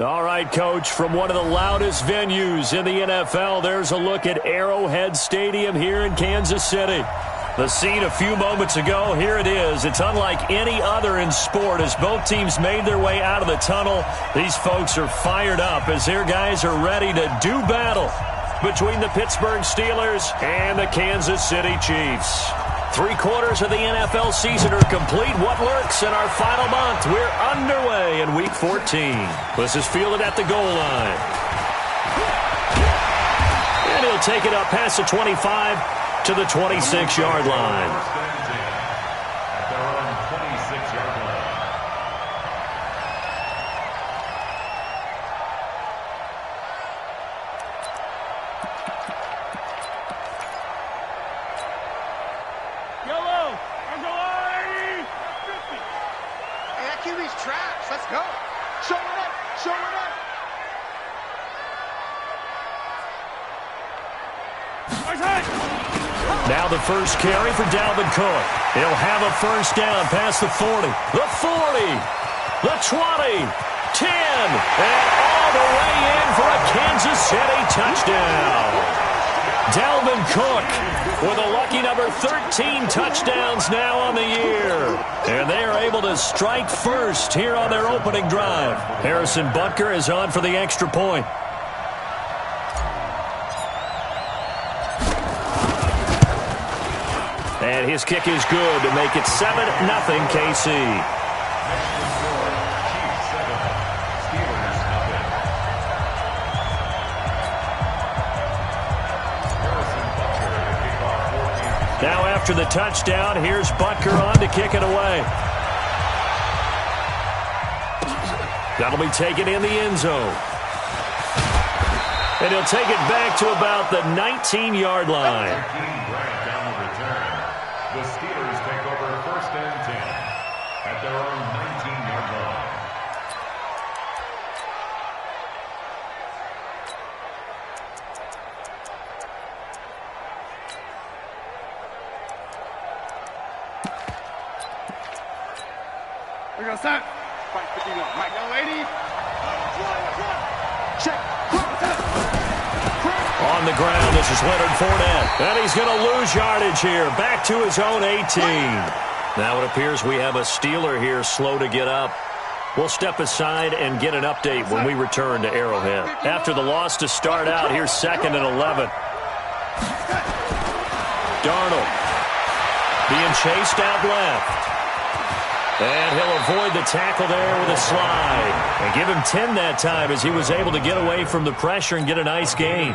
All right, Coach, from one of the loudest venues in the NFL, there's a look at Arrowhead Stadium here in Kansas City. The scene a few moments ago, here it is. It's unlike any other in sport as both teams made their way out of the tunnel. These folks are fired up as their guys are ready to do battle between the Pittsburgh Steelers and the Kansas City Chiefs. 3/4 of the NFL season are complete. What lurks in our final month? We're underway in Week 14. This is fielded at the goal line. And he'll take it up past the 25 to the 26-yard line. Now the first carry for Dalvin Cook. He'll have a first down past the 40, the 40, the 20, 10, and all the way in for a Kansas City touchdown. Dalvin Cook with a lucky number 13 touchdowns now on the year. And they are able to strike first here on their opening drive. Harrison Butker is on for the extra point. And his kick is good to make it 7-0 KC. Now after the touchdown, here's Butker on to kick it away. That'll be taken in the end zone. And he'll take it back to about the 19-yard line. The Steelers take over first and 10 at their own 19-yard line. We're going to start. Fight 51. Right now, ladies. Check. On the ground, this is Leonard Fournette. And he's going to lose yardage here. Back to his own 18. Now it appears we have a Steeler here slow to get up. We'll step aside and get an update when we return to Arrowhead. After the loss to start out, here's 2nd and 11. Darnold being chased out left. And he'll avoid the tackle there with a slide. And give him 10 that time as he was able to get away from the pressure and get a nice gain.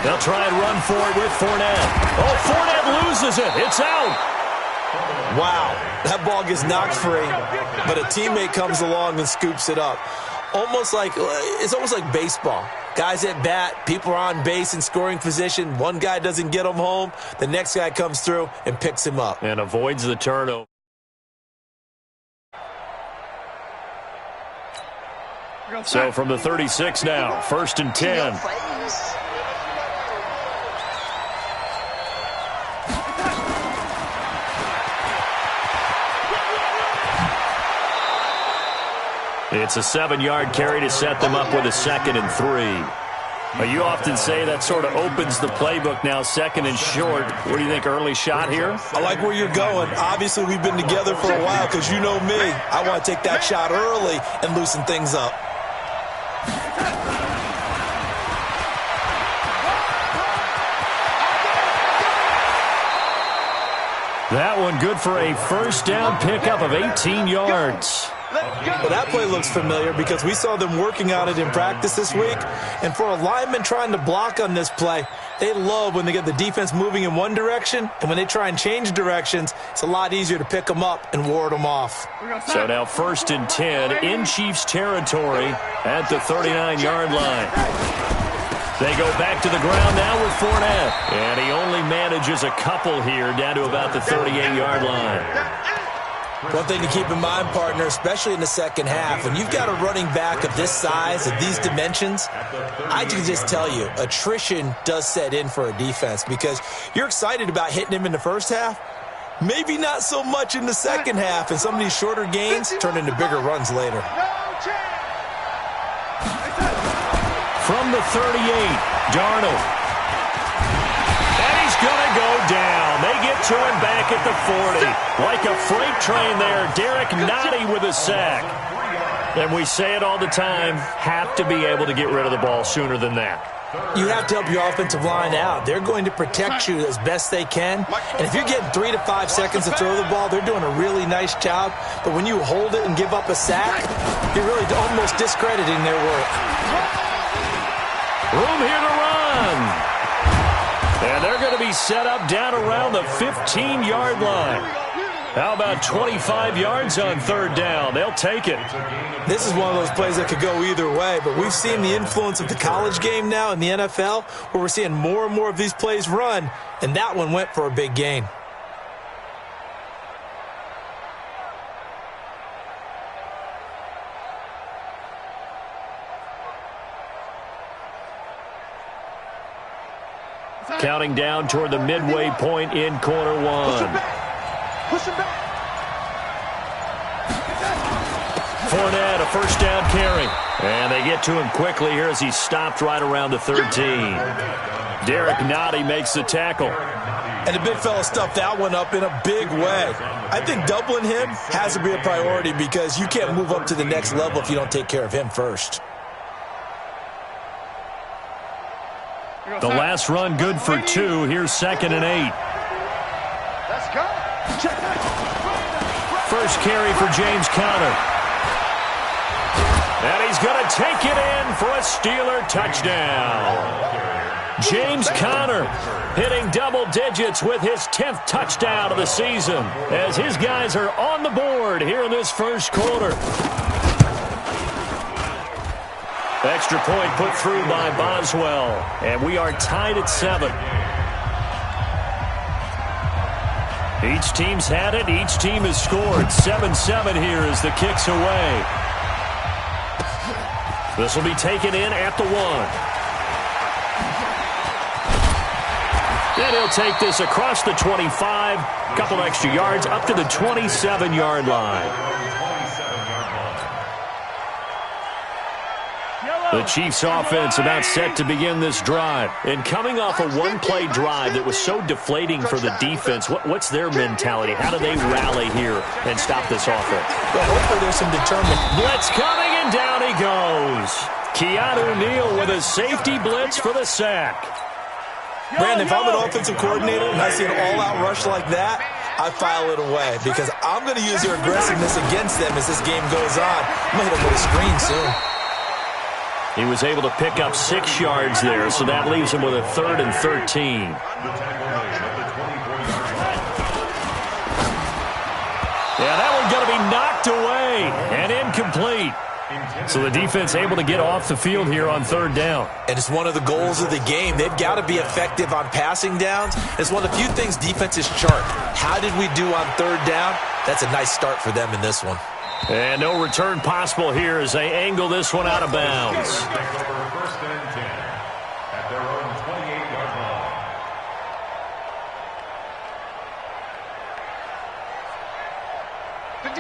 They'll try and run for it with Fournette. Oh, Fournette loses it. It's out. Wow, that ball gets knocked free, but a teammate comes along and scoops it up. It's almost like baseball. Guys at bat, people are on base in scoring position. One guy doesn't get him home. The next guy comes through and picks him up. And avoids the turnover. So from the 36 now, 1st and 10. It's a 7-yard carry to set them up with a 2nd and 3. You often say that sort of opens the playbook now, 2nd and short. What do you think, early shot here? I like where you're going. Obviously, we've been together for a while because you know me. I want to take that shot early and loosen things up. That one good for a first down pickup of 18 yards. Well, that play looks familiar because we saw them working on it in practice this week. And for a lineman trying to block on this play, they love when they get the defense moving in one direction. And when they try and change directions, it's a lot easier to pick them up and ward them off. So now 1st and 10 in Chiefs territory at the 39-yard line. They go back to the ground now with Fournette. And he only manages a couple here down to about the 38-yard line. One thing to keep in mind, partner, especially in the second half, when you've got a running back of this size, of these dimensions, I can just tell you, attrition does set in for a defense because you're excited about hitting him in the first half, maybe not so much in the second half, and some of these shorter gains turn into bigger runs later. From the 38, Darnold. And he's going to go down. They get to him back at the 40. Like a freight train there, Derek Nottie with a sack. And we say it all the time, have to be able to get rid of the ball sooner than that. You have to help your offensive line out. They're going to protect you as best they can. And if you're getting 3 to 5 seconds to throw the ball, they're doing a really nice job. But when you hold it and give up a sack, you're really almost discrediting their work. Room here to run. And they're going to be set up down around the 15-yard line. How about 25 yards on third down? They'll take it. This is one of those plays that could go either way, but we've seen the influence of the college game now in the NFL, where we're seeing more and more of these plays run, and that one went for a big gain. Counting down toward the midway point in quarter one. Push him back. Fournette, a first down carry. And they get to him quickly here as he stopped right around the 13. Derek Nottie makes the tackle. And the big fella stuffed that one up in a big way. I think doubling him has to be a priority because you can't move up to the next level if you don't take care of him first. The last run good for 2. Here's 2nd and 8. Let's go. First carry for James Conner. And he's going to take it in for a Steeler touchdown. James Conner hitting double digits with his 10th touchdown of the season as his guys are on the board here in this first quarter. Extra point put through by Boswell, and we are tied at 7. Each team's had it. Each team has scored. 7-7 here as the kick's away. This will be taken in at the 1. And he'll take this across the 25. Couple extra yards up to the 27-yard line. The Chiefs' offense about set to begin this drive. And coming off a one-play drive that was so deflating for the defense, what's their mentality? How do they rally here and stop this offense? Well, hopefully there's some determined. Blitz coming, and down he goes. Keanu Neal with a safety blitz for the sack. Brandon, if I'm an offensive coordinator and I see an all-out rush like that, I file it away because I'm going to use their aggressiveness against them as this game goes on. I'm going to hit them with a screen soon. He was able to pick up 6 yards there, so that leaves him with a 3rd and 13. Yeah, that one's going to be knocked away and incomplete. So the defense able to get off the field here on 3rd down. And it's one of the goals of the game. They've got to be effective on passing downs. It's one of the few things defenses chart. How did we do on 3rd down? That's a nice start for them in this one. And no return possible here as they angle this one out of bounds. First and 10 at their own 28-yard line.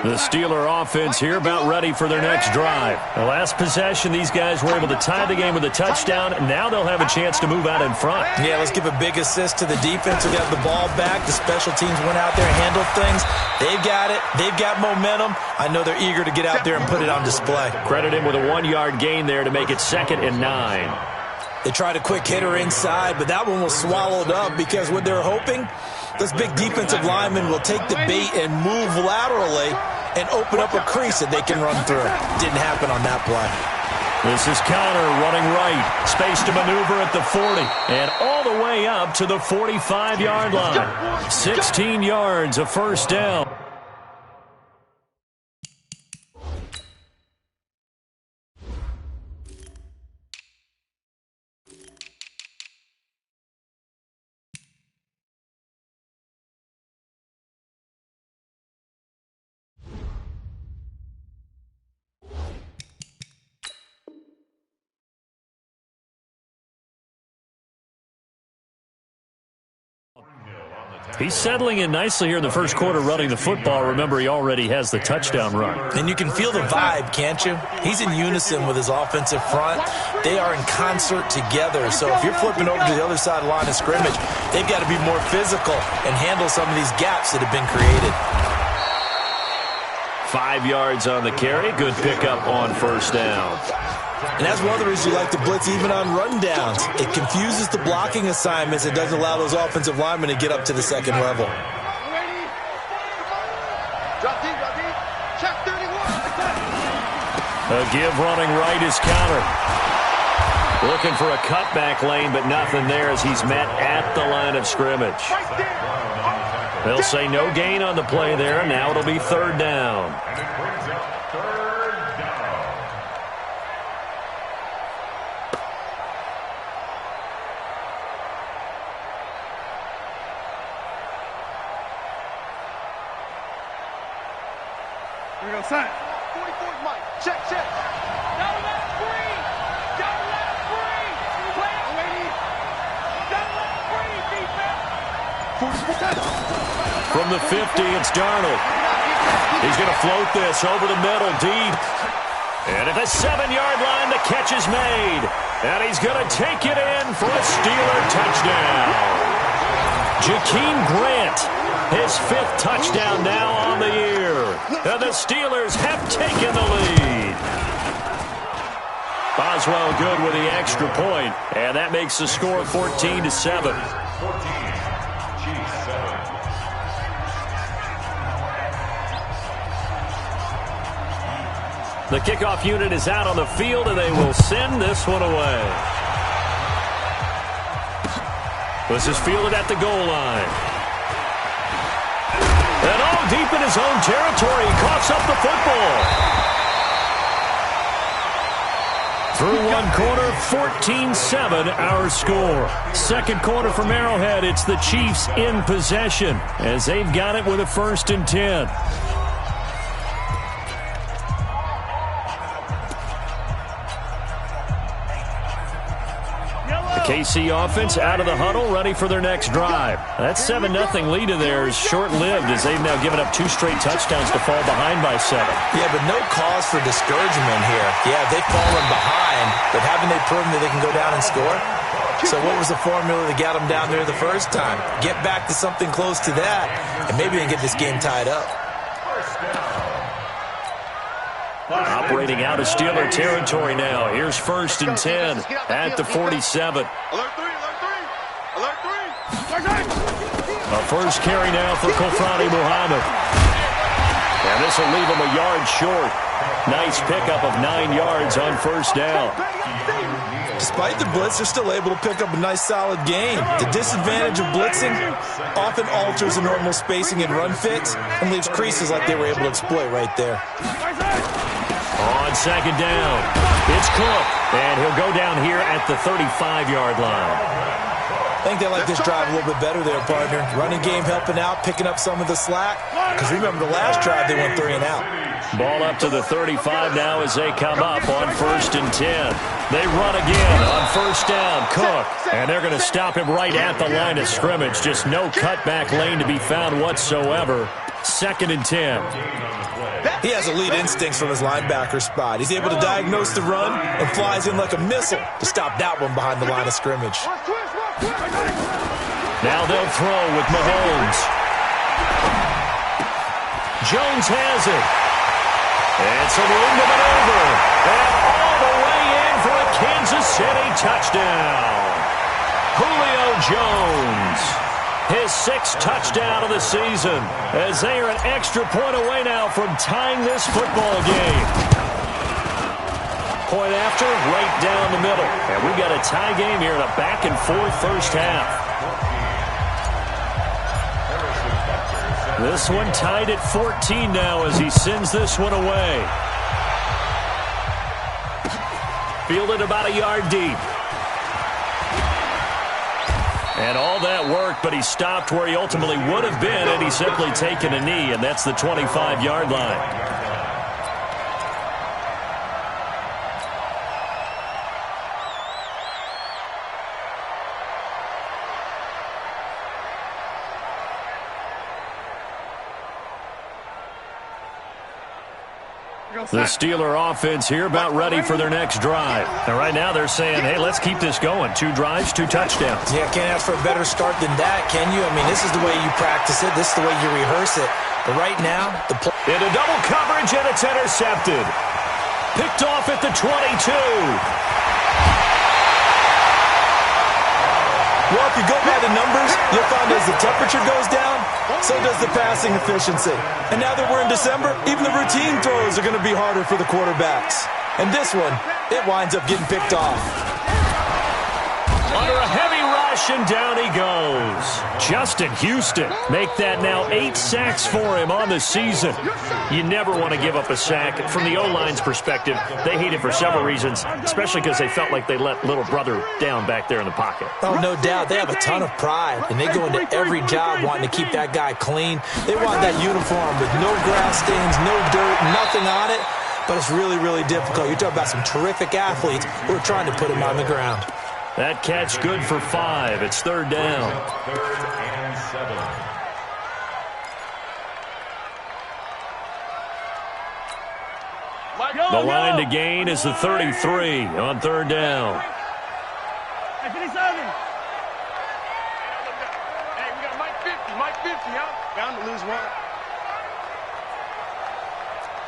The Steeler offense here about ready for their next drive. The last possession, these guys were able to tie the game with a touchdown, and now they'll have a chance to move out in front. Yeah, let's give a big assist to the defense who got the ball back. The special teams went out there and handled things. They've got it. They've got momentum. I know they're eager to get out there and put it on display. Credit him with a 1-yard gain there to make it 2nd and 9. They tried a quick hitter inside, but that one was swallowed up because what they're hoping, those big defensive linemen will take the bait and move laterally and open up a crease that they can run through. Didn't happen on that play. This is Conner running right. Space to maneuver at the 40. And all the way up to the 45-yard line. 16 yards, a first down. He's settling in nicely here in the first quarter running the football. Remember, he already has the touchdown run. And you can feel the vibe, can't you? He's in unison with his offensive front. They are in concert together. So if you're flipping over to the other side of the line of scrimmage, they've got to be more physical and handle some of these gaps that have been created. 5 yards on the carry. Good pickup on first down. And that's one of the reasons you like to blitz even on rundowns. It confuses the blocking assignments. It doesn't allow those offensive linemen to get up to the second level. A give running right is counter. Looking for a cutback lane, but nothing there as he's met at the line of scrimmage. They'll say no gain on the play there. Now it'll be third down. And it brings up third down. Here we go, son. 44 Mike. Check. Down that free. Play it. Down that free, defense. From the 50, it's Darnold. He's going to float this over the middle, deep. And at the 7-yard line, the catch is made. And he's going to take it in for a Steeler touchdown. Jakeem Grant, his 5th touchdown now on the year. And the Steelers have taken the lead. Boswell good with the extra point, and that makes the score 14-7. 14, Chiefs 7. The kickoff unit is out on the field, and they will send this one away. This is fielded at the goal line. And all deep in his own territory, he coughs up the football. Through one quarter, 14-7 our score. Second quarter from Arrowhead, it's the Chiefs in possession as they've got it with a 1st and 10. The KC offense out of the huddle, ready for their next drive. That 7-0 lead of theirs short-lived as they've now given up 2 straight touchdowns to fall behind by 7. Yeah, but no cause for discouragement here. Yeah, they've fallen behind, but haven't they proven that they can go down and score? So what was the formula that got them down there the first time? Get back to something close to that, and maybe they can get this game tied up. Operating out of Steeler territory now. Here's 1st and 10 at the 47. Alert 3. A first carry now for Kofrani Muhammad. And this will leave him a yard short. Nice pickup of 9 yards on first down. Despite the blitz, they're still able to pick up a nice solid gain. The disadvantage of blitzing often alters the normal spacing and run fits and leaves creases like they were able to exploit right there. On second down, it's Cook, and he'll go down here at the 35-yard line. I think they like this drive a little bit better there, partner. Running game helping out, picking up some of the slack. Because remember, the last drive they went 3 and out. Ball up to the 35 now as they come up on 1st and 10. They run again on first down, Cook. And they're going to stop him right at the line of scrimmage. Just no cutback lane to be found whatsoever. 2nd and 10. He has elite instincts from his linebacker spot. He's able to diagnose the run and flies in like a missile to stop that one behind the line of scrimmage. Now they'll throw with Mahomes. Jones has it. It's a room to maneuver. And all the way in for a Kansas City touchdown. Julio Jones. His 6th touchdown of the season as they are an extra point away now from tying this football game. Point after, right down the middle. And we've got a tie game here in a back-and-forth first half. This one tied at 14 now as he sends this one away. Fielded about a yard deep. And all that worked, but he stopped where he ultimately would have been, and he's simply taken a knee, and that's the 25-yard line. The Steeler offense here about ready for their next drive. And right now they're saying, hey, let's keep this going. 2 drives, 2 touchdowns. Yeah, can't ask for a better start than that, can you? I mean, this is the way you practice it. This is the way you rehearse it. But right now, the play... Into double coverage, and it's intercepted. Picked off at the 22. Well, if you go by the numbers, you'll find as the temperature goes down, so does the passing efficiency. And now that we're in December, even the routine throws are going to be harder for the quarterbacks. And this one, it winds up getting picked off. Under a heavy rush, and down he goes. Justin Houston, make that now 8 sacks for him on the season. You never want to give up a sack. From the O-line's perspective, they hate it for several reasons, especially because they felt like they let little brother down back there in the pocket. Oh, no doubt. They have a ton of pride, and they go into every job wanting to keep that guy clean. They want that uniform with no grass stains, no dirt, nothing on it. But it's really, really difficult. You're talking about some terrific athletes who are trying to put him on the ground. That catch good for 5. It's 3rd down. 3rd and 7. The line to gain is the 33 on 3rd down. Hey, 57. Hey, we got Mike 50, huh? Bound to lose one.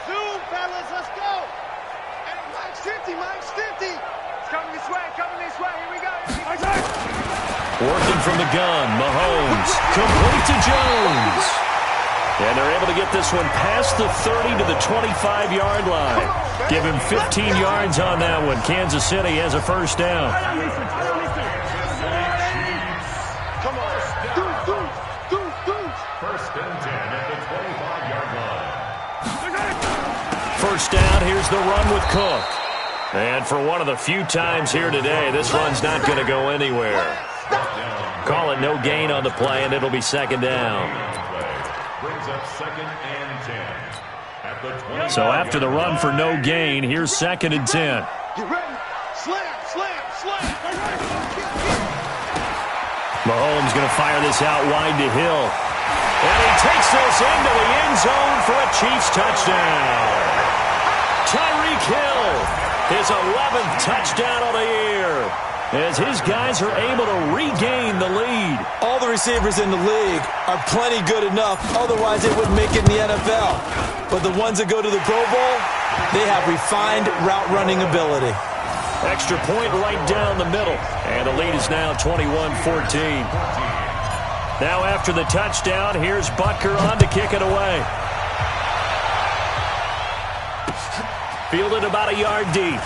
Zoom, fellas, let's go. Hey, Mike's 50, Mike's 50. It's coming this way, Here we go. Working from the gun, Mahomes, complete to Jones. And they're able to get this one past the 30 to the 25-yard line. Give him 15 yards on that one. Kansas City has a 1st down. Come on. Do. 1st and 10 at the 25-yard line. 1st down, here's the run with Cook. And for one of the few times here today, this run's not going to go anywhere. Call it no gain on the play, and it'll be 2nd down. Brings up 2nd and 10 at the 20. So after the run for no gain, here's 2nd and 10. Get ready. Slam. Mahomes going to fire this out wide to Hill. And he takes this into the end zone for a Chiefs touchdown. Tyreek Hill, his 11th touchdown of the year, as his guys are able to regain the lead. All the receivers in the league are plenty good enough, otherwise they wouldn't make it in the NFL. But the ones that go to the Pro Bowl, they have refined route running ability. Extra point right down the middle, and the lead is now 21-14. Now after the touchdown, here's Butker on to kick it away. Fielded about a yard deep.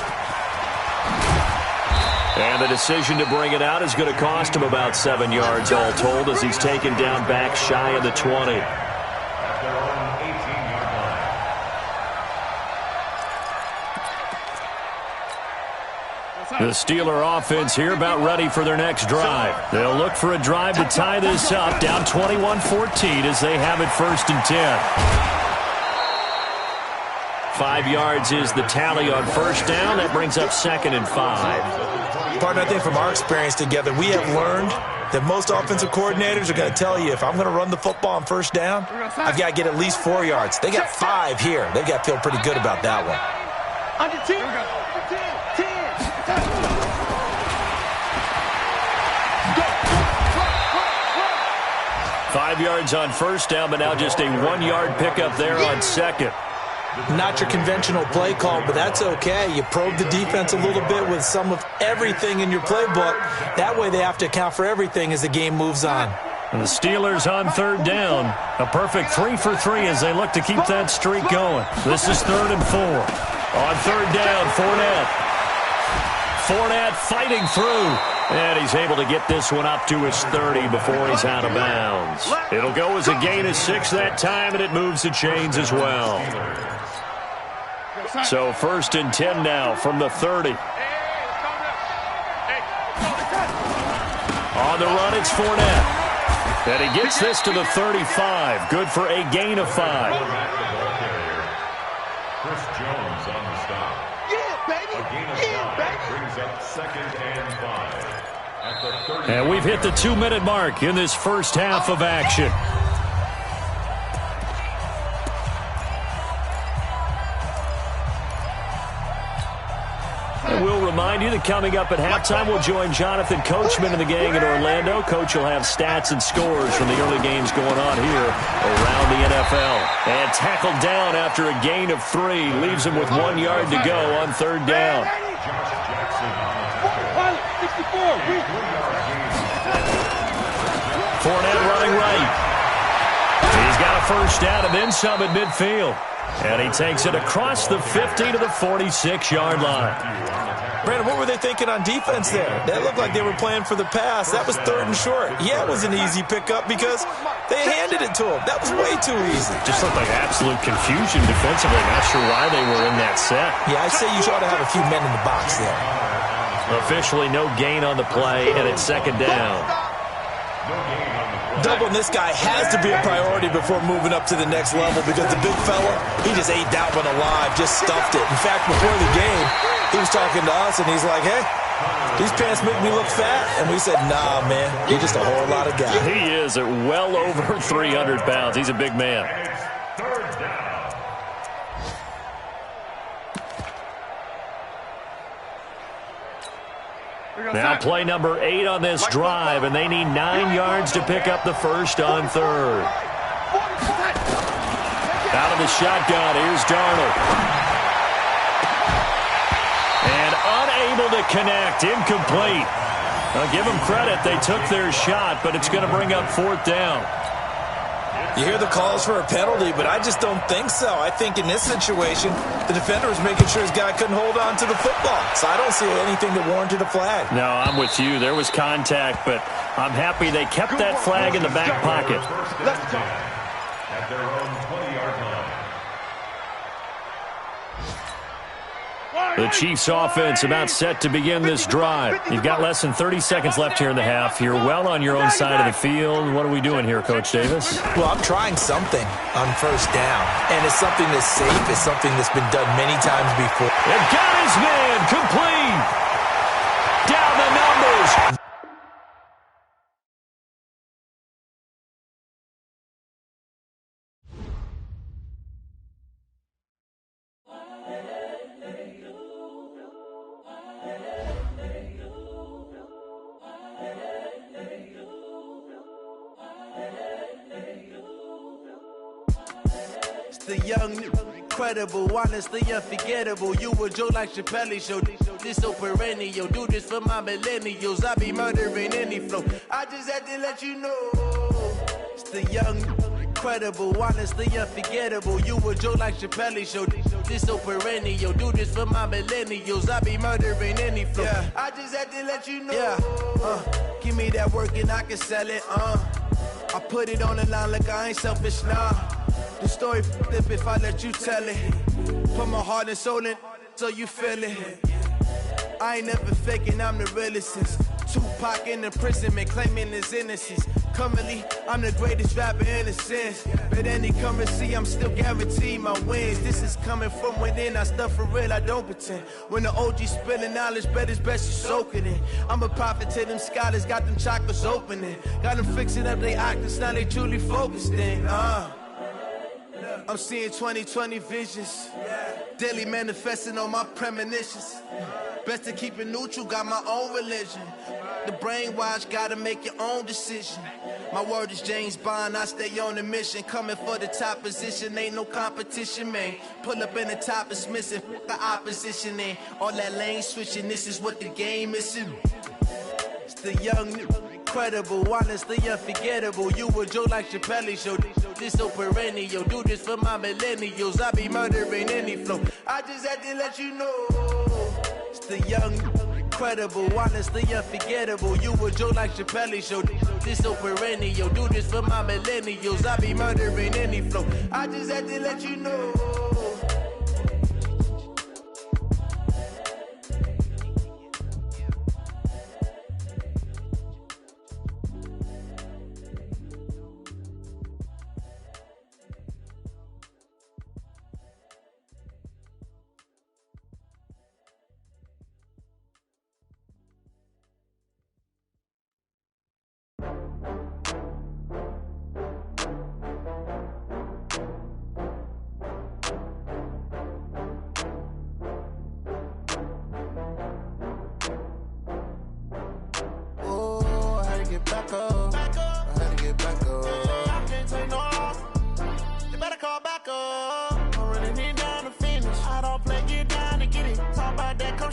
And the decision to bring it out is going to cost him about 7 yards all told, as he's taken down back shy of the 20. At their own 18-yard line. The Steeler offense here about ready for their next drive. They'll look for a drive to tie this up, down 21-14 as they have it 1st and 10. 5 yards is the tally on 1st down. That brings up 2nd and 5. Partner, I think from our experience together, we have learned that most offensive coordinators are going to tell you, if I'm going to run the football on 1st down, I've got to get at least 4 yards. They got 5 here. They've got to feel pretty good about that one. Under 10. 5 yards on 1st down, but now just a 1-yard pickup there on 2nd. Not your conventional play call, but that's okay. You probe the defense a little bit with some of everything in your playbook. That way they have to account for everything as the game moves on. And the Steelers on 3rd down. A perfect 3 for 3 as they look to keep that streak going. This is 3rd and 4. On 3rd down, Fournette fighting through. And he's able to get this one up to his 30 before he's out of bounds. It'll go as a gain of 6 that time, and it moves the chains as well. So 1st and 10 now from the 30. On the run, it's Fournette. And he gets this to the 35. Good for a gain of 5. Chris Jones on the stop. Yeah, baby. A gain of 5 brings up 2nd and 5. At the 30. And we've hit the 2-minute mark in this first half of action. remind you that coming up at halftime, we'll join Jonathan Coachman and the gang in Orlando. Coach will have stats and scores from the early games going on here around the NFL. And tackled down after a gain of 3. Leaves him with 1 yard to go on 3rd down. Fournette running right. He's got a first down and then some at midfield. And he takes it across the 50 to the 46-yard line. Brandon, what were they thinking on defense there? That looked like they were playing for the pass. That was 3rd and short. Yeah, it was an easy pickup because they handed it to him. That was way too easy. Just looked like absolute confusion defensively. Not sure why they were in that set. Yeah, I'd say you ought to have a few men in the box there. Officially no gain on the play, and it's 2nd down. Doubling this guy has to be a priority before moving up to the next level because the big fella, he just ate that one alive, just stuffed it. In fact, before the game, he was talking to us, and he's like, hey, these pants make me look fat. And we said, nah, man, you're just a whole lot of guy. He is at well over 300 pounds. He's a big man. Now play number 8 on this drive, and they need 9 yards to pick up the first on 3rd. Out of the shotgun, here's Darnold. And unable to connect, incomplete. I'll give them credit, they took their shot, but it's going to bring up 4th down. You hear the calls for a penalty, but I just don't think so. I think in this situation, the defender was making sure his guy couldn't hold on to the football. So I don't see anything that warranted a flag. No, I'm with you. There was contact, but I'm happy they kept that flag in the back pocket. Let's go. At their own 20-yard line. The Chiefs offense about set to begin this drive. You've got less than 30 seconds left here in the half. You're well on your own side of the field. What are we doing here, Coach Davis? Well, I'm trying something on 1st down, and it's something that's safe. It's something that's been done many times before. And got his man complete. Down the numbers. The young, incredible, honestly unforgettable. You a Joe like Chappelle show. This so perennial. Do this for my millennials. I be murdering any flow. I just had to let you know. It's the young, incredible, honestly unforgettable. You a Joe like Chappelle show. This so perennial. Do this for my millennials. I be murdering any flow. Yeah. I just had to let you know. Yeah. Give me that work and I can sell it. I put it on the line like I ain't selfish, nah. The story flip if I let you tell it. Put my heart and soul in so you feel it. I ain't never faking, I'm the realest since Tupac in imprisonment, claiming his innocence. Currently, I'm the greatest rapper in a sense. But any currency, I'm still guaranteed my wins. This is coming from within, I stuff for real, I don't pretend. When the OG spilling knowledge, bet it's best you soak it in. I'm a prophet to them scholars, got them chakras opening. Got them fixing up their octaves, now they truly focused in. I'm seeing 2020 visions. Daily manifesting on my premonitions. Best to keep it neutral, got my own religion. The brainwash, gotta make your own decision. My word is James Bond, I stay on a mission. Coming for the top position, ain't no competition, man. Pull up in the top is missing, the opposition in. All that lane switching, this is what the game is. It's the young, incredible, honestly unforgettable. You a Joe like Chappelle show. This so perennial. Do this for my millennials. I be murdering any flow. I just had to let you know. It's the young, incredible, honestly unforgettable. You a Joe like Chappelle show. This so perennial. Do this for my millennials. I be murdering any flow. I just had to let you know.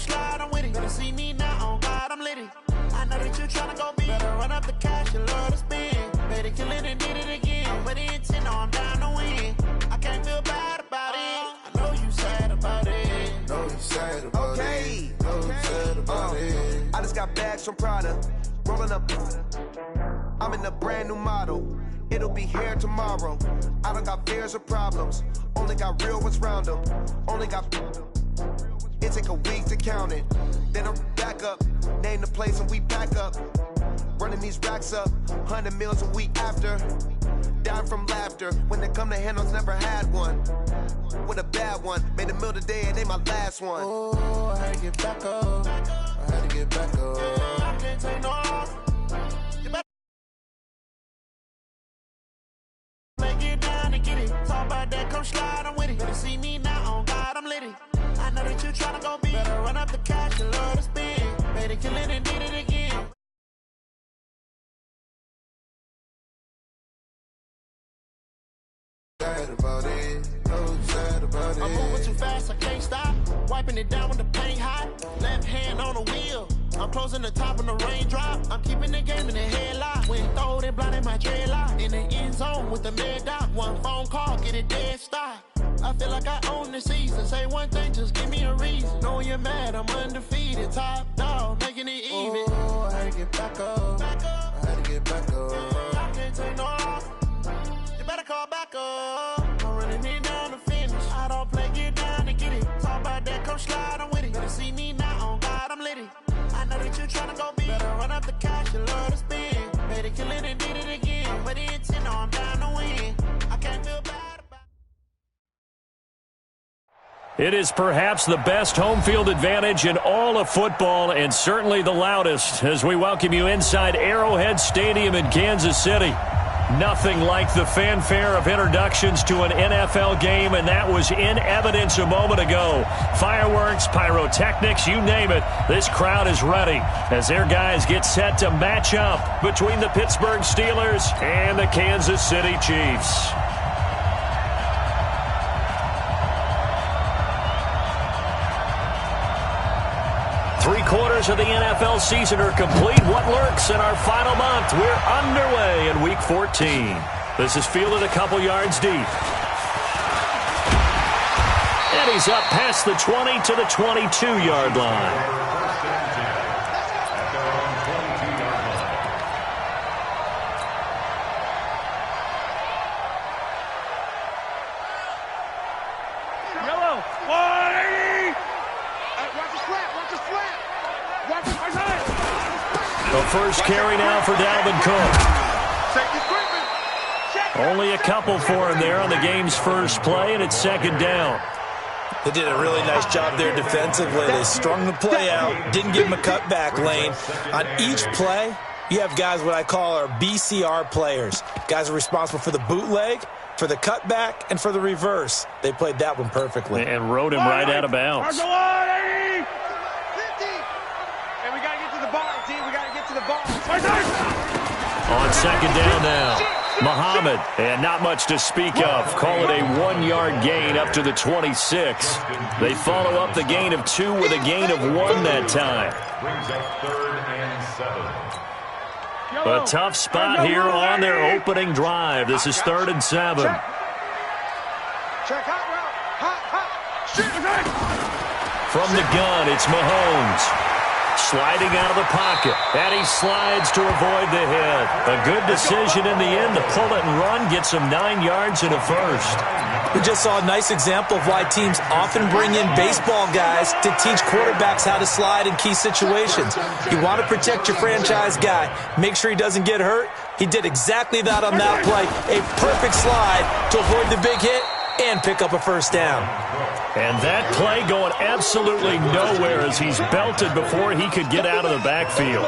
slide, I'm with it. Better see me now, on God, I'm litty. I know that you tryna go big. Better run up the cash, you love to spend. Better kill it and did it again. With the intent, I'm down to win. I can't feel bad about it. I know you sad about it. Know you sad about it. Know you sad about it. I just got bags from Prada. Rolling up. I'm in a brand new model. It'll be here tomorrow. I don't got fears or problems. Only got real ones round them. Only got. It take a week to count it. Then I'm back up. Name the place and we pack up. Running these racks up. 100 meals a week after. Dying from laughter. When they come to handles, never had one. With a bad one. Made a meal today and they my last one. Oh, I had to get back up. I had to get back up. I can't take no off. You better get down and get it. Talk about that, come slide, I'm with it. Better see me now, on God, I'm litty. I know that you tryna go big. Better run up the cash, you love to spend. Better kill it and did it again. Sad about it. No, sad about it. I'm moving too fast, I can't stop. Wiping it down when the paint hot. Left hand on the wheel. I'm closing the top when the raindrop. I'm keeping the game in the headlock. When throw it, blinding my dreadlock. In the end zone with the mid dot. One phone call, get it dead stop. I feel like I own the season. Say one thing, just give me a reason. Knowing you're mad, I'm undefeated. Top dog, making it even. Oh, I had to get back up. I had to get back up. I can't take no off. You better call back up. I'm running it down to finish. I don't play, get down to get it. Talk about that, come slide, I'm with it. Better see me now, on God, I'm litty. I know that you tryna go big. Better run up the cash, you love to spend. Better kill it and did it again. With the intent, I'm down to win. I can't feel bad about it. It is perhaps the best home field advantage in all of football and certainly the loudest as we welcome you inside Arrowhead Stadium in Kansas City. Nothing like the fanfare of introductions to an NFL game, and that was in evidence a moment ago. Fireworks, pyrotechnics, you name it. This crowd is ready as their guys get set to match up between the Pittsburgh Steelers and the Kansas City Chiefs. Three-quarters of the NFL season are complete. What lurks in our final month? We're underway in Week 14. This is fielded a couple yards deep. And he's up past the 20 to the 22-yard line. The first carry now for Dalvin Cook. Only a couple for him there on the game's first play, and it's second down. They did a really nice job there defensively. They strung the play out, didn't give him a cutback lane. On each play, you have guys what I call our BCR players. Guys are responsible for the bootleg, for the cutback, and for the reverse. They played that one perfectly. And rode him right out of bounds. On second down now, Muhammad, and not much to speak of. Call it a 1-yard gain up to the 26. They follow up the gain of 2 with a gain of 1 that time. Brings up 3rd and 7. A tough spot here on their opening drive. This is 3rd and 7. Check hot route. Hot. Shoot. From the gun, it's Mahomes. Sliding out of the pocket, and he slides to avoid the hit. A good decision in the end to pull it and run, gets him 9 yards and a first. We just saw a nice example of why teams often bring in baseball guys to teach quarterbacks how to slide in key situations. You want to protect your franchise guy. Make sure he doesn't get hurt. He did exactly that on that play. A perfect slide to avoid the big hit and pick up a first down. And that play going absolutely nowhere as he's belted before he could get out of the backfield.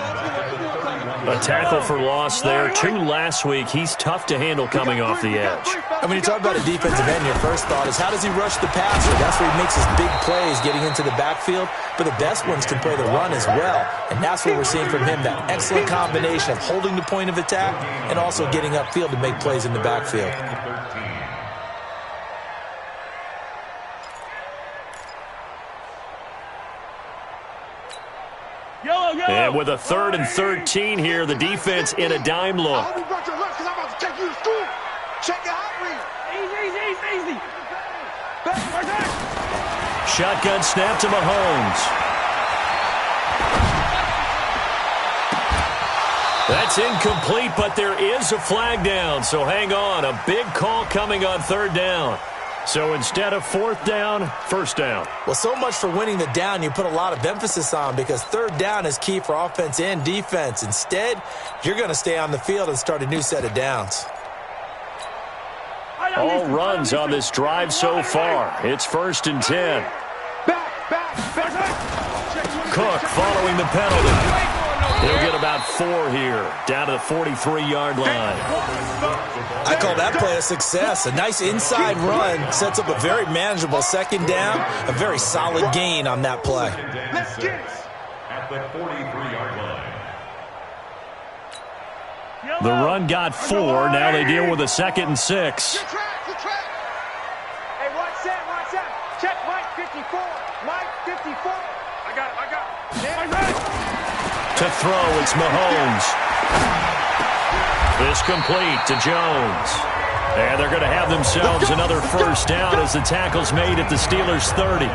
A tackle for loss there. 2 last week. He's tough to handle coming off the edge. And when you talk about a defensive end, your first thought is how does he rush the passer? That's where he makes his big plays getting into the backfield. But the best ones can play the run as well. And that's what we're seeing from him, that excellent combination of holding the point of attack and also getting upfield to make plays in the backfield. And with a 3rd and 13 here, the defense in a dime look. I hope you brought your lunch because I'm about to take you to school. Check your hot read. Easy. Back. Shotgun snap to Mahomes. That's incomplete, but there is a flag down, so hang on. A big call coming on 3rd down. So instead of 4th down, 1st down. Well, so much for winning the down you put a lot of emphasis on because 3rd down is key for offense and defense. Instead, you're going to stay on the field and start a new set of downs. All runs on this drive so far. It's 1st and 10. Cook following the penalty. He'll get about 4 here, down to the 43-yard line. I call that play a success. A nice inside run sets up a very manageable 2nd down, a very solid gain on that play. Let's get it. At the 43-yard line. The run got 4. Now they deal with a 2nd and 6. Good track. Hey, watch that. Check Mike 54. Mike 54. I got it. To throw, it's Mahomes. This complete to Jones. And they're going to have themselves another 1st down as the tackle's made at the Steelers' 30.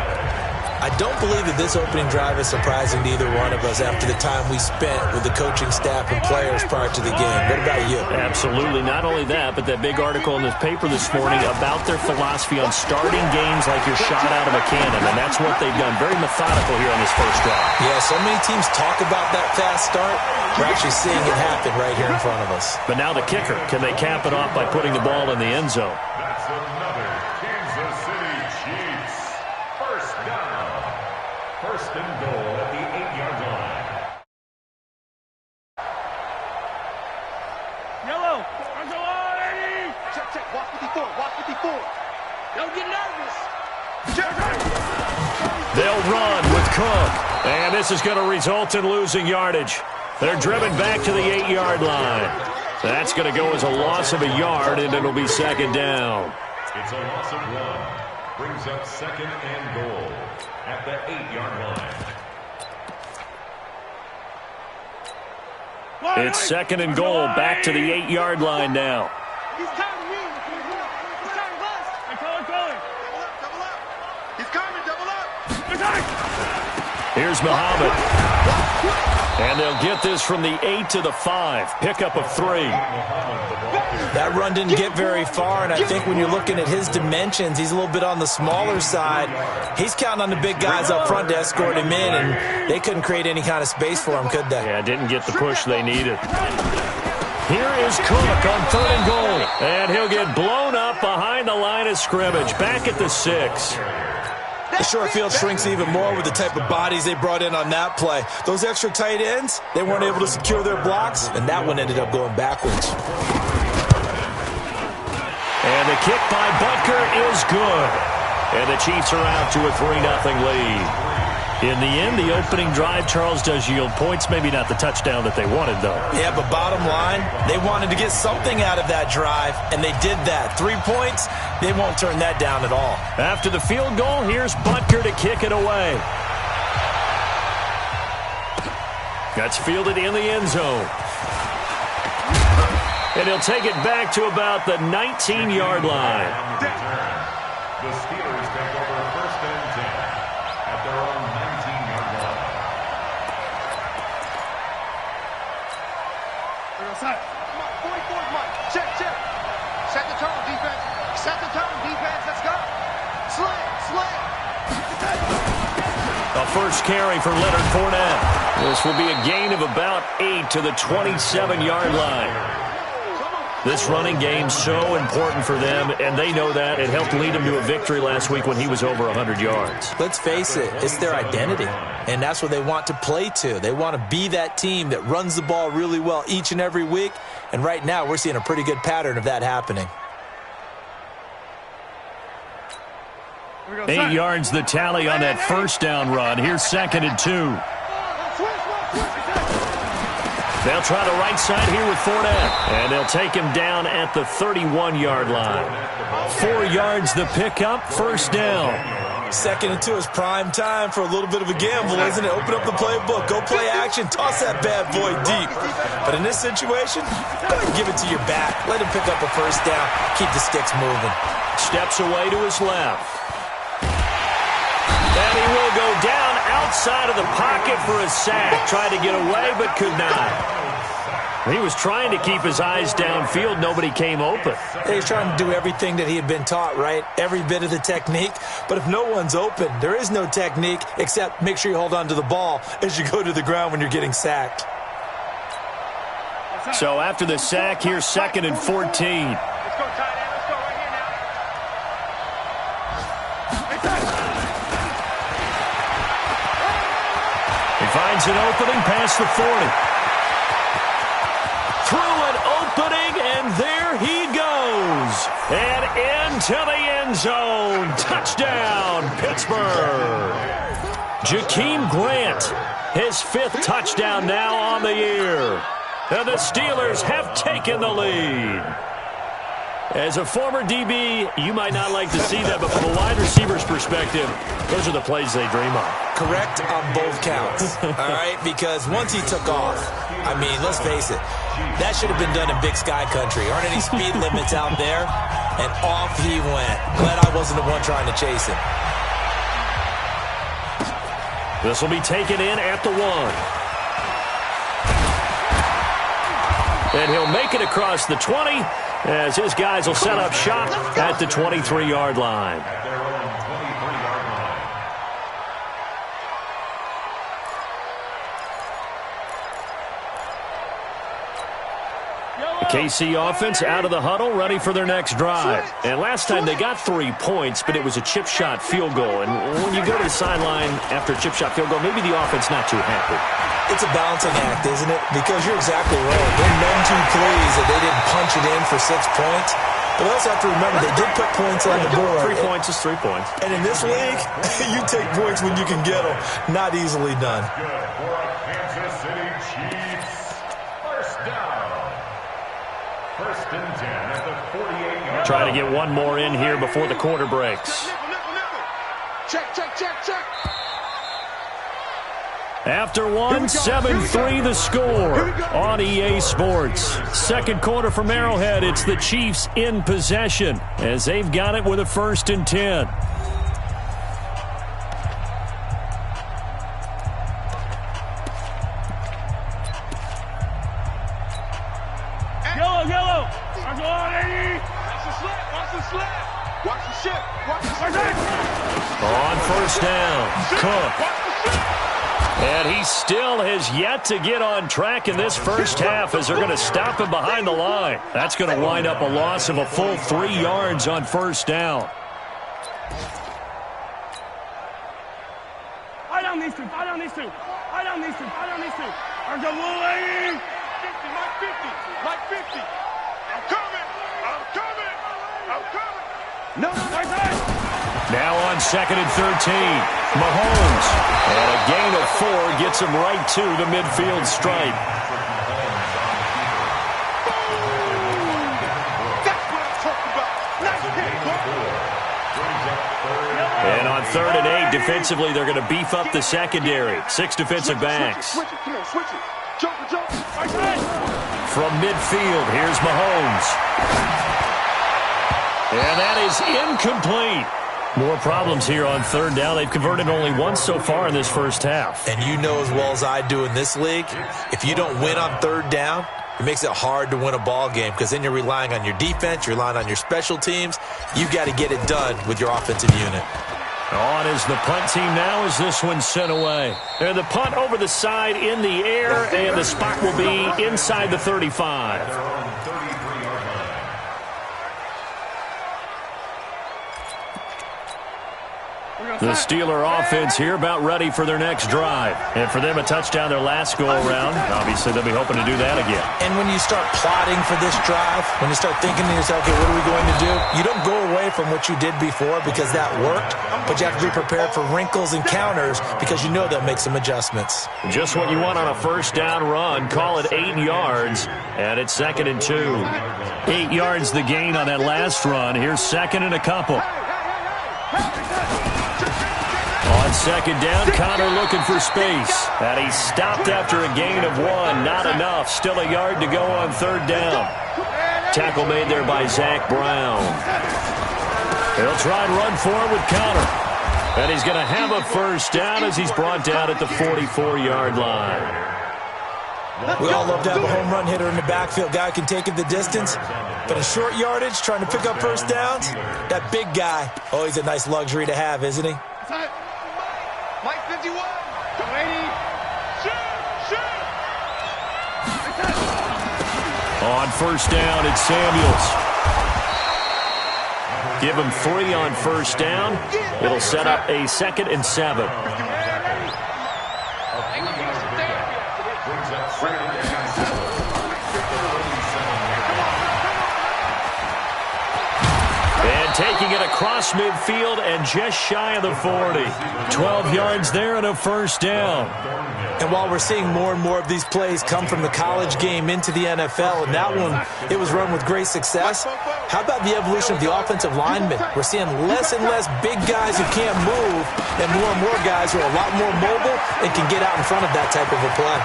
I don't believe that this opening drive is surprising to either one of us after the time we spent with the coaching staff and players prior to the game. What about you? Absolutely. Not only that, but that big article in the paper this morning about their philosophy on starting games like you're shot out of a cannon, and that's what they've done. Very methodical here on this 1st drive. Yeah, so many teams talk about that fast start. We're actually seeing it happen right here in front of us. But now the kicker. Can they cap it off by putting the ball in the end zone? That's another Kansas City Chiefs. 1st down. 1st and goal at the 8-yard line. Yellow. Eddie. Check. Watch 54. Don't get nervous. They'll run with Cook. And this is going to result in losing yardage. They're driven back to the 8-yard line. That's going to go as a loss of a yard, and it'll be 2nd down. It's a loss of 1. Brings up 2nd and goal at the 8-yard line. It's 2nd and goal, back to the 8-yard line now. He's counting me. He's counting us. I call it going. Double up. He's coming, double up. Here's Muhammad. And they'll get this from the 8 to the 5. Pickup of 3. That run didn't get very far, and I think when you're looking at his dimensions, he's a little bit on the smaller side. He's counting on the big guys up front to escort him in, and they couldn't create any kind of space for him, could they? Yeah, didn't get the push they needed. Here is Cook on 3rd and goal. And he'll get blown up behind the line of scrimmage. Back at the 6. The short field shrinks even more with the type of bodies they brought in on that play. Those extra tight ends, they weren't able to secure their blocks, and that one ended up going backwards. And the kick by Butker is good. And the Chiefs are out to a 3-0 lead. In the end, the opening drive, Charles, does yield points. Maybe not the touchdown that they wanted, though. Yeah, but bottom line, they wanted to get something out of that drive, and they did that. 3 points, they won't turn that down at all. After the field goal, here's Butker to kick it away. That's fielded in the end zone. And he'll take it back to about the 19-yard line. The Steelers take over 1st and 10 at their own 19-yard line. Come on, 44's Mike. Check. Set the tone, defense. Let's go. Slam. A first carry for Leonard Fournette. This will be a gain of about 8 to the 27-yard line. This running game's so important for them, and they know that. It helped lead them to a victory last week when he was over 100 yards. Let's face it, it's their identity, and that's what they want to play to. They want to be that team that runs the ball really well each and every week, and right now we're seeing a pretty good pattern of that happening. 8 yards the tally on that first down run. Here's 2nd and 2. They'll try the right side here with Fournette, and they'll take him down at the 31-yard line. 4 yards the pickup, 1st down. 2nd and 2 is prime time for a little bit of a gamble, isn't it? Open up the playbook, go play action, toss that bad boy deep. But in this situation, go ahead and give it to your back. Let him pick up a first down, keep the sticks moving. Steps away to his left. And he will go down outside of the pocket for a sack. Tried to get away, but could not. He was trying to keep his eyes downfield. Nobody came open. He's trying to do everything that he had been taught, right? Every bit of the technique. But if no one's open, there is no technique except make sure you hold on to the ball as you go to the ground when you're getting sacked. So after the sack, here's 2nd and 14. Let's go, tight end. Let's go right here now. He finds an opening past the 40. Through an opening, and there he goes. And into the end zone. Touchdown, Pittsburgh. Jakeem Grant, his 5th touchdown now on the year. And the Steelers have taken the lead. As a former DB, you might not like to see that, but from a wide receiver's perspective, those are the plays they dream of. Correct on both counts, all right? Because once he took off, I mean, let's face it, that should have been done in Big Sky Country. Aren't any speed limits out there? And off he went. Glad I wasn't the one trying to chase him. This will be taken in at the 1. And he'll make it across the 20 as his guys will set up shop at the 23-yard line. At their own 23-yard line. The KC offense out of the huddle, ready for their next drive. And last time they got 3 points, but it was a chip shot field goal. And when you go to the sideline after a chip shot field goal, maybe the offense not too happy. It's a balancing act, isn't it? Because you're exactly right. They're none too pleased that they didn't punch it in for 6 points. But we also have to remember they did put points on the board. 3 points is 3 points. And in this league, you take points when you can get them. Not easily done. Good for a Kansas City Chiefs. First down. 1st and 10 at the 48-yard line. Try to get one more in here before the quarter breaks. Check, check, check, check. After one, 7-3 the score on EA Sports. 2nd quarter from Arrowhead. It's the Chiefs in possession as they've got it with a 1st and 10. Yellow, yellow. I'm going, Eddie. Watch the slip, watch the slip. Watch the ship, watch the slip. On 1st down, Cook. And he still has yet to get on track in this first half as they're going to stop him behind the line. That's going to wind up a loss of a full 3 yards on 1st down. I don't need to, I don't need to, I don't need to, I don't need to. I'm the little lady. 50, Mike 50, Mike 50. I'm coming, I'm coming, I'm coming. No, right there. Now on 2nd and 13, Mahomes. And a gain of 4 gets him right to the midfield stripe. That's what I'm talking about. Nice hit. And on 3rd and 8, defensively, they're going to beef up the secondary. 6 defensive backs. Switch it, come on, switch it. Jump, right there. From midfield, here's Mahomes. And that is incomplete. More problems here on 3rd down. They've converted only once so far in this first half. And you know as well as I do in this league, if you don't win on 3rd down, it makes it hard to win a ball game because then you're relying on your defense, you're relying on your special teams. You've got to get it done with your offensive unit. On is the punt team now as this one's sent away. And the punt over the side in the air, and the spot will be inside the 35. The Steeler offense here about ready for their next drive. And for them, a touchdown their last go-around. Obviously, they'll be hoping to do that again. And when you start plotting for this drive, when you start thinking to yourself, okay, what are we going to do? You don't go away from what you did before because that worked, but you have to be prepared for wrinkles and counters because you know they'll make some adjustments. Just what you want on a 1st down run. Call it 8 yards, and it's 2nd and 2. 8 yards the gain on that last run. Here's 2nd and a couple. On second down, Connor looking for space. And he stopped after a gain of 1. Not enough. Still a yard to go on third down. Tackle made there by Zach Brown. He'll try and run forward with Connor. And he's going to have a first down as he's brought down at the 44-yard line. We all love to have a home run hitter in the backfield. Guy can take it the distance. But in short yardage, trying to pick up first downs, that big guy, oh, he's a nice luxury to have, isn't he? Mike 51. Go 80. Shoot. On first down, it's Samuels. Give him 3 on first down. It'll set up a 2nd and 7. And taking it across midfield and just shy of the 40. 12 yards there and a first down. And while we're seeing more and more of these plays come from the college game into the NFL, and that one, it was run with great success, how about the evolution of the offensive linemen? We're seeing less and less big guys who can't move and more guys who are a lot more mobile and can get out in front of that type of a play.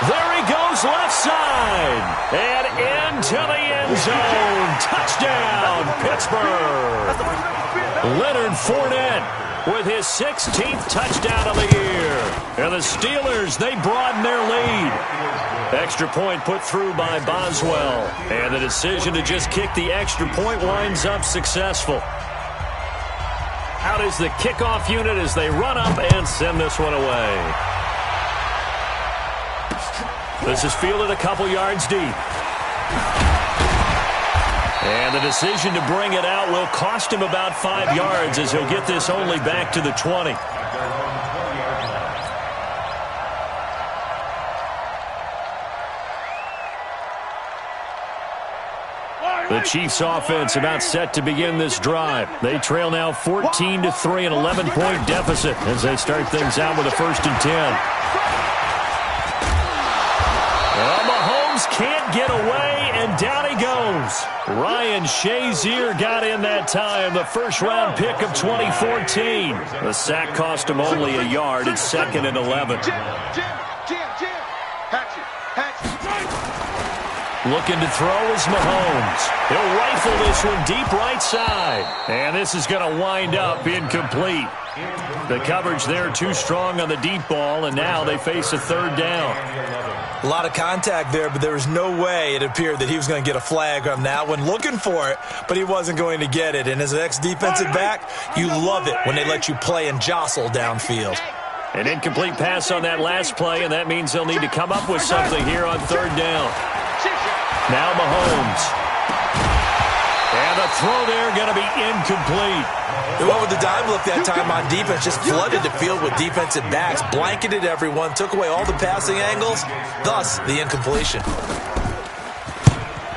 There he goes left side and into the end zone. Touchdown, Pittsburgh. Leonard Fournette with his 16th touchdown of the year. And the Steelers, they broaden their lead. Extra point put through by Boswell. And the decision to just kick the extra point winds up successful. Out is the kickoff unit as they run up and send this one away. This is fielded a couple yards deep. And the decision to bring it out will cost him about 5 yards as he'll get this only back to the 20. The Chiefs offense about set to begin this drive. They trail now 14-3, an 11-point deficit as they start things out with a 1st and 10. Mahomes can't get away, and down he goes. Ryan Shazier got in that time, the 1st-round pick of 2014. The sack cost him only a yard. It's 2nd and 11. Looking to throw is Mahomes. He'll rifle this one deep right side. And this is going to wind up incomplete. The coverage there too strong on the deep ball, and now they face a 3rd down. A lot of contact there, but there was no way it appeared that he was going to get a flag on that one. Looking for it, but he wasn't going to get it. And as an ex-defensive back, you love it when they let you play and jostle downfield. An incomplete pass on that last play, and that means they'll need to come up with something here on 3rd down. Now Mahomes. And the throw there going to be incomplete. They went with the dime look that time on defense, just flooded the field with defensive backs, blanketed everyone, took away all the passing angles, thus the incompletion.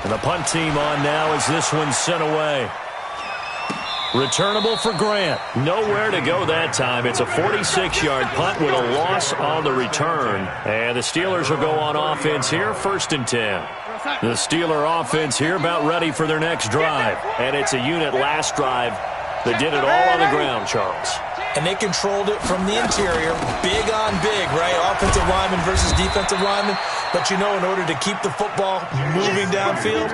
And the punt team on now as this one's sent away. Returnable for Grant. Nowhere to go that time. It's a 46-yard punt with a loss on the return. And the Steelers will go on offense here, 1st and 10. The Steeler offense here about ready for their next drive. And it's a unit last drive that did it all on the ground, Charles. And they controlled it from the interior, big on big, right? Offensive lineman versus defensive lineman. But, you know, in order to keep the football moving downfield,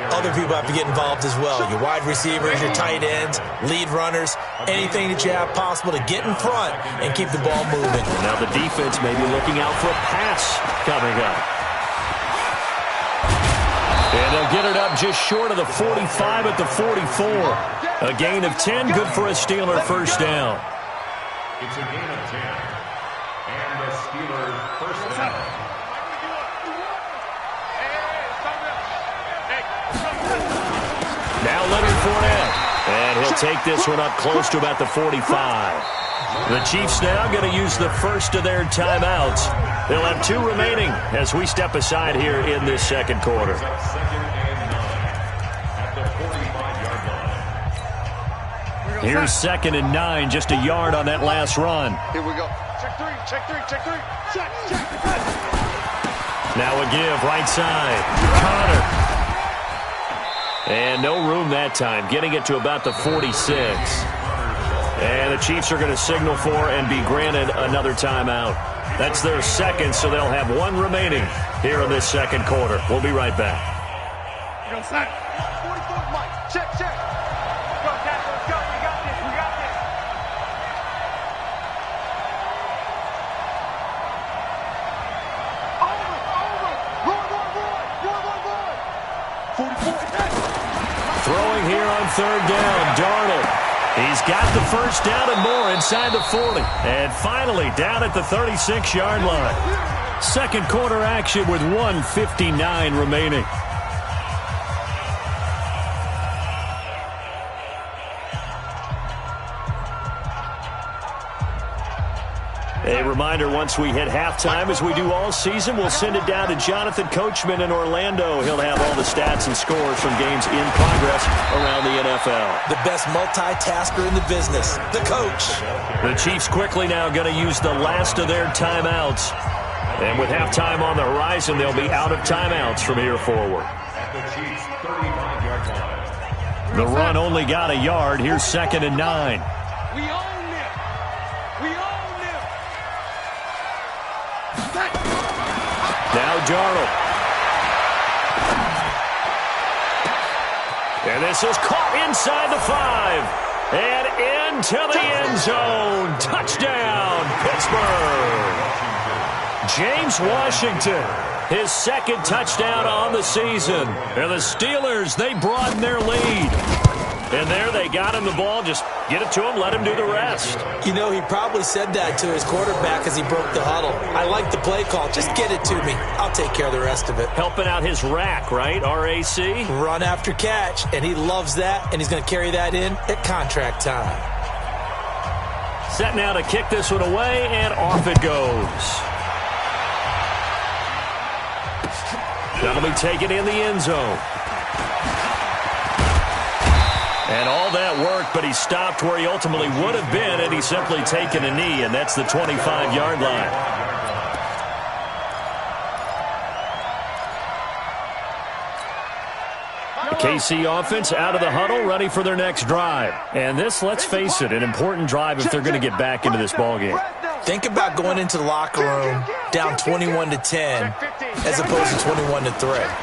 other people have to get involved as well. Your wide receivers, your tight ends, lead runners, anything that you have possible to get in front and keep the ball moving. Now the defense may be looking out for a pass coming up. And they'll get it up just short of the 45 at the 44. A gain of 10, good for a Steeler 1st down. It's a gain of 10. And the Steeler 1st down. Now Leonard Fournette. And he'll take this one up close to about the 45. The Chiefs now going to use the first of their timeouts. They'll have 2 remaining as we step aside here in this 2nd quarter. Here's 2nd and 9, just a yard on that last run. Here we go. Check 3, check 3, check 3. Check. Now a give, right side. Connor. And no room that time, getting it to about the 46. And the Chiefs are going to signal for and be granted another timeout. That's their second, so they'll have one remaining here in this second quarter. We'll be right back. You know, Sack. 44 Mike. Check. Go, Cat, let's go. We got this. Over. Roy. 44. Throwing here on third down, Darnold. He's got the first down and more inside the 40. And finally down at the 36-yard line. Second quarter action with 1:59 remaining. A reminder, once we hit halftime, as we do all season, we'll send it down to Jonathan Coachman in Orlando. He'll have all the stats and scores from games in progress around the NFL. The best multitasker in the business, the coach. The Chiefs quickly now going to use the last of their timeouts. And with halftime on the horizon, they'll be out of timeouts from here forward. At the Chiefs' 35-yard line. The run only got a yard. Here's 2nd and 9. We own them. Now Darnold. And this is caught inside the 5. And into the end zone. Touchdown, Pittsburgh. James Washington, his second touchdown on the season. And the Steelers, they broaden their lead. And there they got him the ball. Just get it to him, let him do the rest. You know, he probably said that to his quarterback as he broke the huddle. I like the play call. Just get it to me. I'll take care of the rest of it. Helping out his rack, right? R-A-C? Run after catch, and he loves that, and he's going to carry that in at contract time. Set now to kick this one away, and off it goes. That'll be taken in the end zone. And all that work, but he stopped where he ultimately would have been had he simply taken a knee, and that's the 25-yard line. The KC offense out of the huddle, ready for their next drive. And this, let's face it, an important drive if they're going to get back into this ballgame. Think about going into the locker room down 21-10 as opposed to 21-3.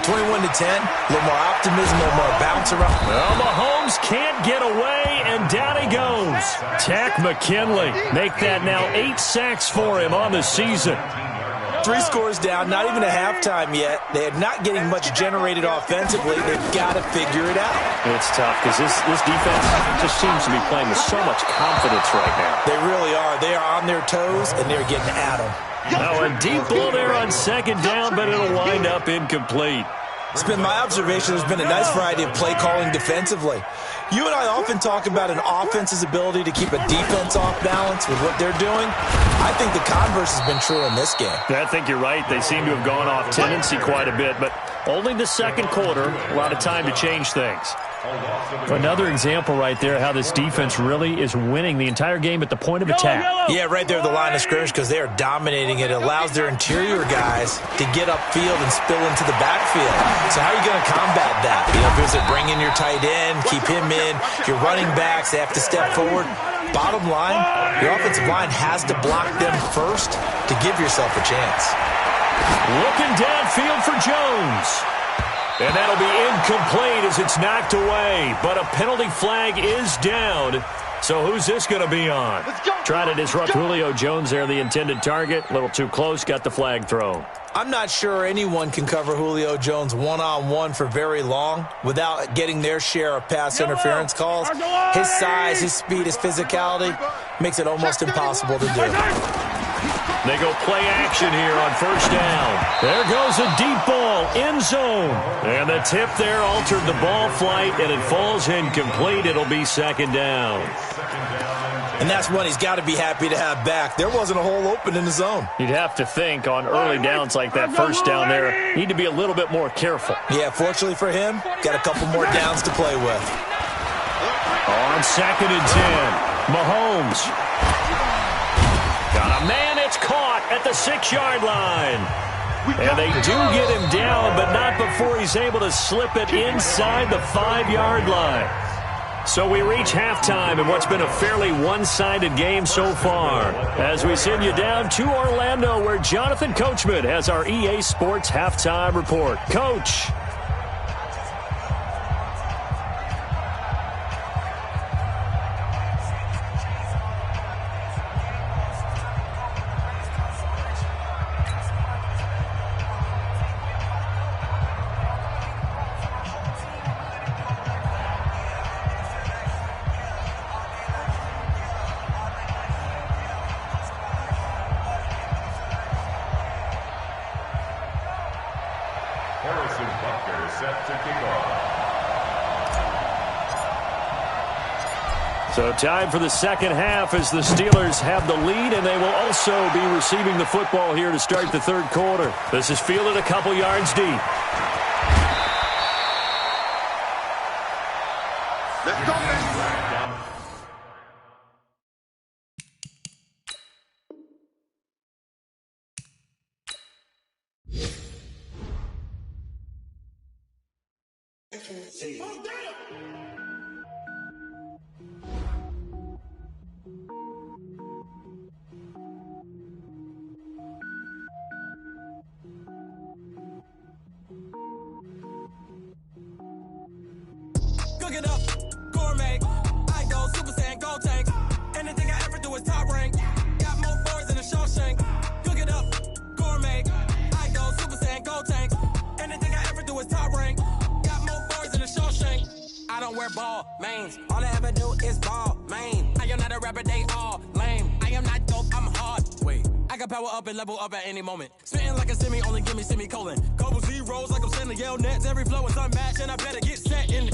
21-10, a little more optimism, a little more bounce around. Well, Mahomes can't get away, and down he goes. Tack McKinley make that now 8 sacks for him on the season. 3 scores down, not even a halftime yet. They are not getting much generated offensively. They've got to figure it out. It's tough because this defense just seems to be playing with so much confidence right now. They really are. They are on their toes, and they're getting at them. Now a deep ball there on second down, but it'll wind up incomplete. It's been my observation there's been a nice variety of play calling defensively. You and I often talk about an offense's ability to keep a defense off balance with what they're doing. I think the converse has been true in this game. I think you're right. They seem to have gone off tendency quite a bit, but only the second quarter, a lot of time to change things. Another example right there how this defense really is winning the entire game at the point of attack. Yeah, right there at the line of scrimmage because they are dominating it. It allows their interior guys to get upfield and spill into the backfield. So how are you going to combat that? You know, if it's bring in your tight end, keep him in, your running backs, they have to step forward. Bottom line, your offensive line has to block them first to give yourself a chance. Looking downfield for Jones. And that'll be incomplete as it's knocked away. But a penalty flag is down. So who's this going to be on? Trying to disrupt Julio Jones there, the intended target. A little too close, got the flag thrown. I'm not sure anyone can cover Julio Jones one-on-one for very long without getting their share of pass interference calls. His size, his speed, his physicality makes it almost impossible to do. They go play action here on first down. There goes a deep ball, end zone. And the tip there altered the ball flight, and it falls incomplete. It'll be second down. And that's one he's got to be happy to have back. There wasn't a hole open in the zone. You'd have to think on early downs like that first down there, need to be a little bit more careful. Yeah, fortunately for him, got a couple more downs to play with. On 2nd and 10, Mahomes. Got a man, it's caught at the 6-yard line. And they do get him down, but not before he's able to slip it inside the 5-yard line. So we reach halftime in what's been a fairly one-sided game so far, as we send you down to Orlando, where Jonathan Coachman has our EA Sports Halftime Report. Coach. So time for the second half as the Steelers have the lead, and they will also be receiving the football here to start the third quarter. This is fielded a couple yards deep. Let's go, man. Cook it up, gourmet. I go Super Saiyan, gold tank. Anything I ever do is top rank. Got more boys than a Shawshank. Cook it up, gourmet. I go Super Saiyan, gold tank. Anything I ever do is top rank. Got more boys than a Shawshank. I don't wear ball mains. All I ever do is ball main. I am not a rapper, they all lame. I am not dope, I'm hard. Wait, I can power up and level up at any moment. Spitting like a semi, only give me semicolon. Couple zeros like I'm sending yell nets. Every flow is unmatched, and I better get set in.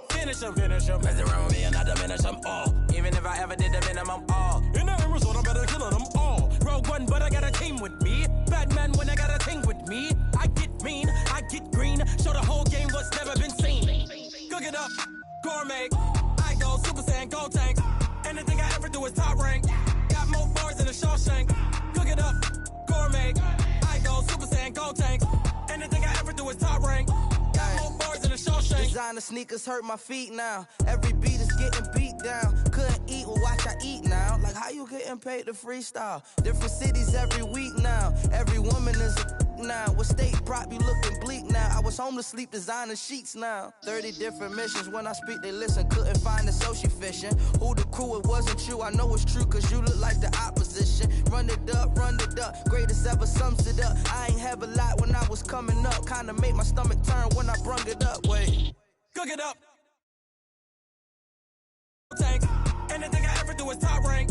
Finish them. Mess around with me and I diminish them all. Even if I ever did the minimum, all. In the end result, I better kill them all. Rogue One, but I got a team with me. Batman when I got a thing with me. I get mean, I get green. Show the whole game what's never been seen. Cook it up, gourmet. I go Super Saiyan, gold tank. Anything I ever do is top rank. Got more bars than a Shawshank. Cook it up, gourmet. I go Super Saiyan, gold tank. Anything I ever do is top rank. Got more bars than a Shawshank. Designer sneakers hurt my feet now. Every beat is getting beat down. Couldn't eat, well watch I eat now. Like how you getting paid to freestyle? Different cities every week now. Every woman is a now. With state prop, you looking bleak now. I was home to sleep, designer sheets now. 30 different missions. When I speak, they listen. Couldn't find it, so she fishing. Who the crew, it wasn't you. I know it's true, cause you look like the opposition. Run it up. Greatest ever sums it up. I ain't have a lot when I was coming up. Kinda made my stomach turn when I brung it up. Wait. Cook it up. Tank. Anything I ever do is top rank.